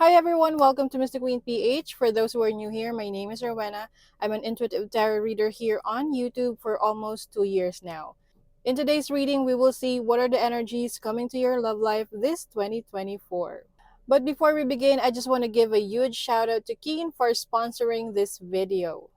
Hi everyone, welcome to Mystic Queen PH. For those who are new here, my name is Rowena. I'm an intuitive tarot reader here on YouTube for almost 2 years now. In today's reading, we will see what are the energies coming to your love life this 2024. But before we begin, I just want to give a huge shout out to Keen for sponsoring this video.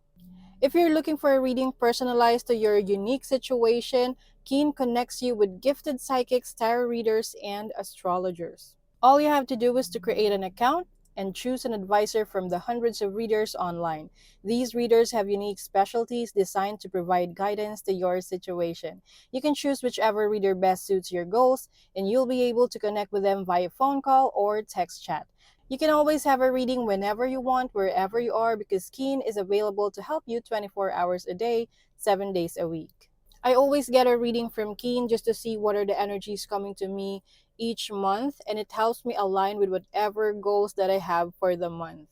If you're looking for a reading personalized to your unique situation, Keen connects you with gifted psychics, tarot readers, and astrologers. All you have to do is to create an account and choose an advisor from the hundreds of readers online. These readers have unique specialties designed to provide guidance to your situation. You can choose whichever reader best suits your goals, and you'll be able to connect with them via phone call or text chat. You can always have a reading whenever you want, wherever you are, because Keen is available to help you 24 hours a day, 7 days a week. I always get a reading from Keen just to see what are the energies coming to me each month, and it helps me align with whatever goals that I have for the month.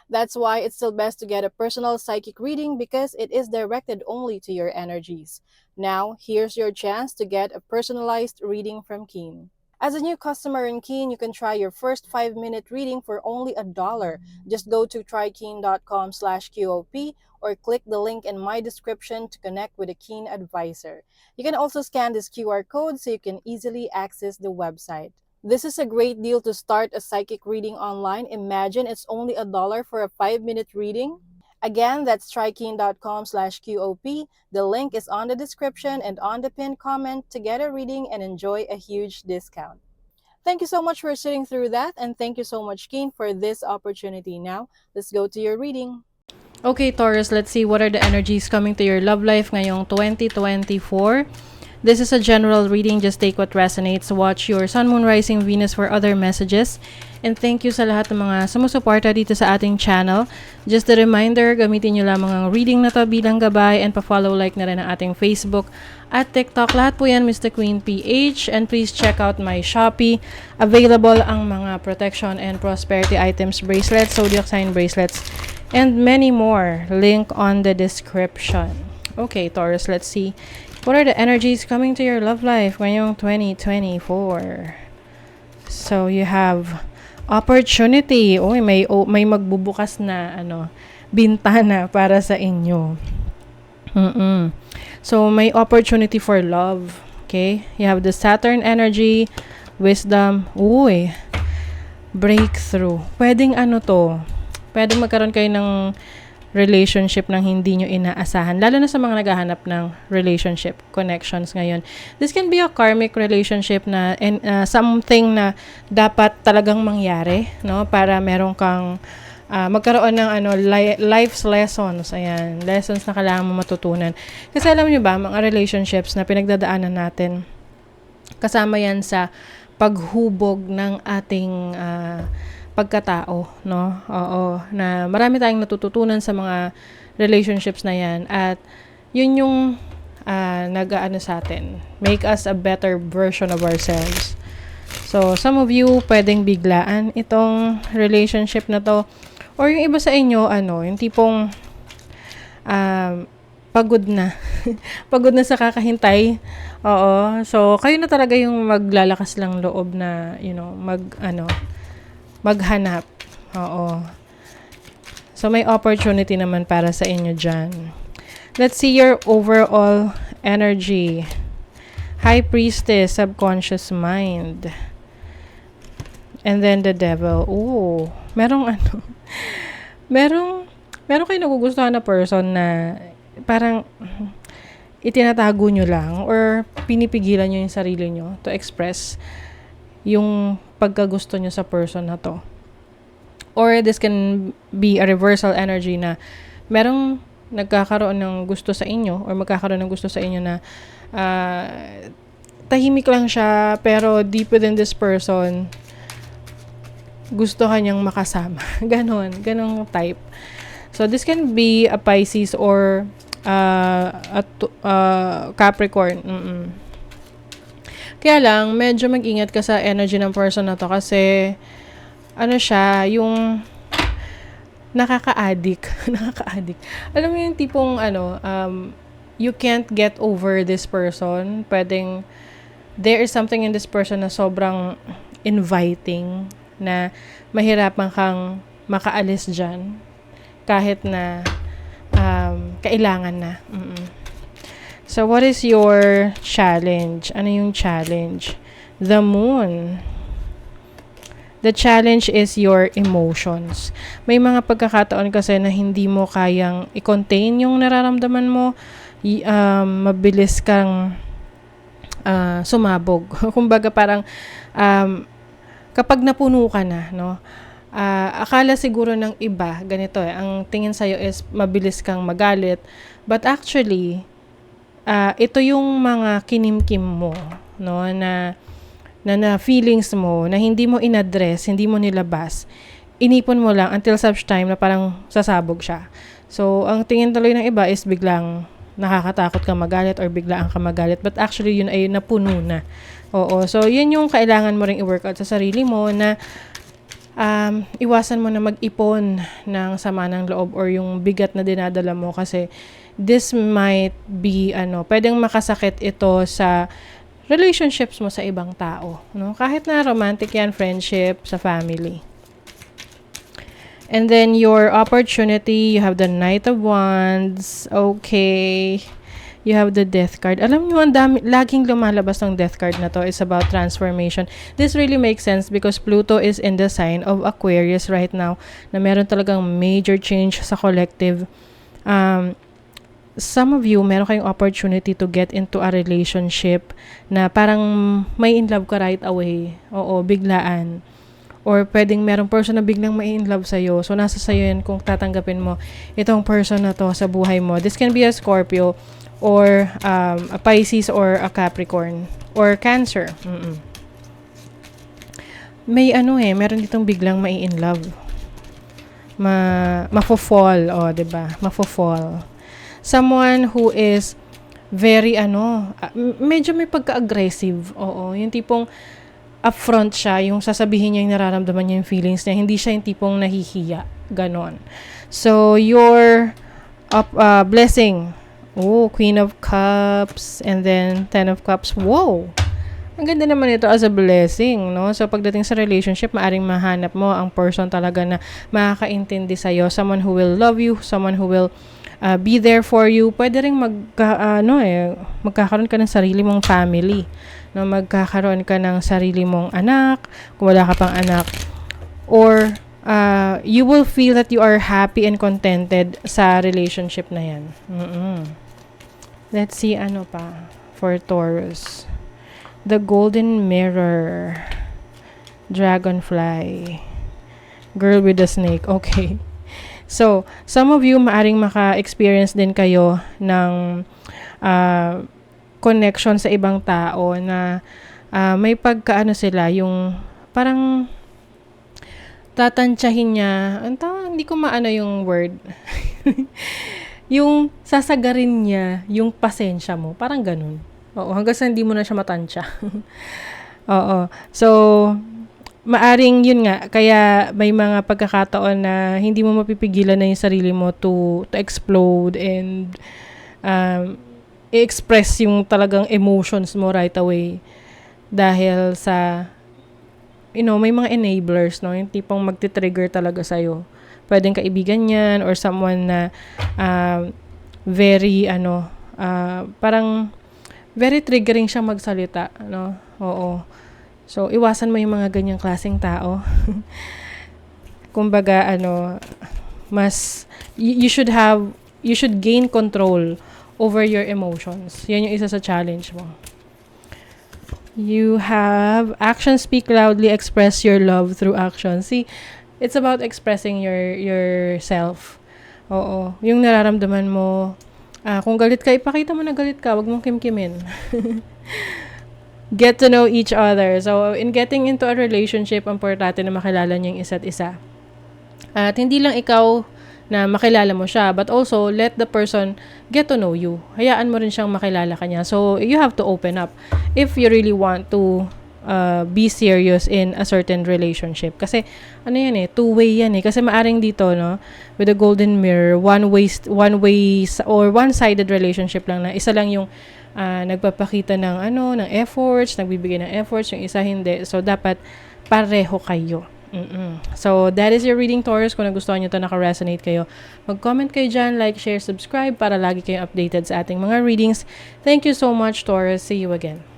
That's why it's still best to get a personal psychic reading because it is directed only to your energies. Now, here's your chance to get a personalized reading from Keen. As a new customer in Keen, you can try your first 5-minute reading for only $1. Just go to trykeen.com/QOP or click the link in my description to connect with a Keen advisor. You can also scan this QR code so you can easily access the website. This is a great deal to start a psychic reading online. Imagine it's only $1 for a 5-minute reading. Again, that's trykeen.com/QOP. The link is on the description and on the pinned comment to get a reading and enjoy a huge discount. Thank you so much for sitting through that, and thank you so much, Keen, for this opportunity. Now, let's go to your reading. Okay, Taurus, let's see what are the energies coming to your love life ngayong 2024. This is a general reading. Just take what resonates. Watch your Sun, Moon, Rising, Venus for other messages. And thank you sa lahat ng mga sumusuporta dito sa ating channel. Just a reminder, gamitin nyo lamang ang reading na to bilang gabay and pa-follow like na rin ang ating Facebook at TikTok. Lahat po yan, Mr. Queen PH. And please check out my Shopee. Available ang mga protection and prosperity items, bracelets, zodiac sign bracelets, and many more. Link on the description. Okay, Taurus, let's see. What are the energies coming to your love life ngayong 2024? So, you have opportunity. May magbubukas na bintana para sa inyo. So, may opportunity for love. Okay? You have the Saturn energy, wisdom. Breakthrough. Pwedeng pwedeng magkaroon kayo ng relationship ng hindi nyo inaasahan. Lalo na sa mga naghahanap ng relationship connections ngayon. This can be a karmic relationship na something na dapat talagang mangyari, no? Para meron kang magkaroon ng life's lessons. Ayan, lessons na kailangan mo matutunan. Kasi alam nyo ba, mga relationships na pinagdadaanan natin, kasama yan sa paghubog ng ating pagkatao, no? Oo, na marami tayong natututunan sa mga relationships na yan at yun yung nag-aano sa atin, make us a better version of ourselves. So, some of you pwedeng biglaan itong relationship na to, or yung iba sa inyo, yung tipong pagod na. Pagod na sa kakahintay. Oo. So, kayo na talaga yung maglalakas lang loob na, maghanap. Oo. So, may opportunity naman para sa inyo dyan. Let's see your overall energy. High Priestess, subconscious mind. And then the devil. Ooh. Merong kayo nagugustuhan na person na parang itinatago nyo lang or pinipigilan nyo yung sarili nyo to express yung pagkagusto nyo sa person na to. Or this can be a reversal energy na merong nagkakaroon ng gusto sa inyo or magkakaroon ng gusto sa inyo na tahimik lang siya pero deep within this person gusto kanyang makasama. Ganong type. So this can be a Pisces or Capricorn. Kaya lang, medyo mag-ingat ka sa energy ng person na to kasi siya, yung nakaka-addict. Alam mo yung tipong you can't get over this person. Pwedeng there is something in this person na sobrang inviting. na mahirapan kang makaalis dyan kahit na kailangan na. So, what is your challenge? Ano yung challenge? The moon. The challenge is your emotions. May mga pagkakataon kasi na hindi mo kayang i-contain yung nararamdaman mo. Mabilis kang sumabog. Kumbaga parang kapag napuno ka na, no? Akala siguro ng iba, ganito ang tingin sa'yo is mabilis kang magalit. But actually, ito yung mga kinimkim mo, no? Na feelings mo, na hindi mo inaddress, hindi mo nilabas. Inipon mo lang until such time na parang sasabog siya. So, ang tingin tuloy ng iba is biglang nakakatakot ka magalit or biglaan ka magalit. But actually, yun ay napuno na. Oo. So, yun yung kailangan mo ring i-workout sa sarili mo na iwasan mo na mag-ipon ng sama ng loob or yung bigat na dinadala mo kasi this might be, pwedeng makasakit ito sa relationships mo sa ibang tao. No? Kahit na romantic yan, friendship, sa family. And then, your opportunity, you have the Knight of Wands. Okay. You have the Death card. Alam nyo, ang dami, laging lumalabas ng Death card na to is about transformation. This really makes sense because Pluto is in the sign of Aquarius right now na meron talagang major change sa collective. Some of you, meron kayong opportunity to get into a relationship na parang may in love ka right away. Oo, biglaan. Or pwedeng merong person na biglang may in love sa'yo. So, nasa sa'yo yan kung tatanggapin mo itong person na to sa buhay mo. This can be a Scorpio or a Pisces or a Capricorn or Cancer. May meron ditong biglang may in love. Mafo-fall, diba? Mafo-fall. Someone who is very medyo may pagka-aggressive. Oo, yung tipong upfront siya, yung sasabihin niya yung nararamdaman niya yung feelings niya, hindi siya yung tipong nahihiya, ganon. So, your blessing, Queen of Cups, and then 10 of Cups. Wow! Ang ganda naman ito as a blessing, no? So, pagdating sa relationship, maaring mahanap mo ang person talaga na makakaintindi sa'yo. Someone who will love you, someone who will be there for you. Pwede rin magkakaroon ka ng sarili mong family. No? Magkakaroon ka ng sarili mong anak, kung wala ka pang anak. Or, you will feel that you are happy and contented sa relationship na yan. Let's see, pa for Taurus. The Golden Mirror. Dragonfly. Girl with a snake. Okay. So, some of you maaring maka-experience din kayo ng connection sa ibang tao na may pagkaano sila, yung parang tatantsahin niya. Hindi ko maano yung word. Yung sasagarin niya yung pasensya mo. Parang ganun. Oo, hanggang sa hindi mo na siya matansya. Oo. So, maaring yun nga, kaya may mga pagkakataon na hindi mo mapipigilan na yung sarili mo to explode and i-express yung talagang emotions mo right away. Dahil sa, may mga enablers, no? Yung tipong magti-trigger talaga sa'yo. Pwedeng kaibigan yan or someone na very, parang very triggering siyang magsalita, no? Oo. So, iwasan mo yung mga ganyang klaseng tao. Kumbaga, you should gain control over your emotions. Yan yung isa sa challenge mo. You have actions speak loudly, express your love through action. See, it's about expressing yourself. Oo. Yung nararamdaman mo, kung galit ka, ipakita mo na galit ka. Huwag mong kimkimin. Get to know each other. So, in getting into a relationship, importante na makilala niyo yung isa't isa. At hindi lang ikaw na makilala mo siya, but also let the person get to know you. Hayaan mo rin siyang makilala ka niya. So, you have to open up if you really want to be serious in a certain relationship. Kasi, two-way yan. Kasi maaring dito, no, with the golden mirror, one way or one-sided relationship lang na isa lang yung nagpapakita ng efforts, nagbibigay ng efforts, yung isa hindi. So, dapat pareho kayo. So, that is your reading, Taurus. Kung nagustuhan nyo to, naka-resonate kayo, mag-comment kayo dyan, like, share, subscribe para lagi kayong updated sa ating mga readings. Thank you so much, Taurus. See you again.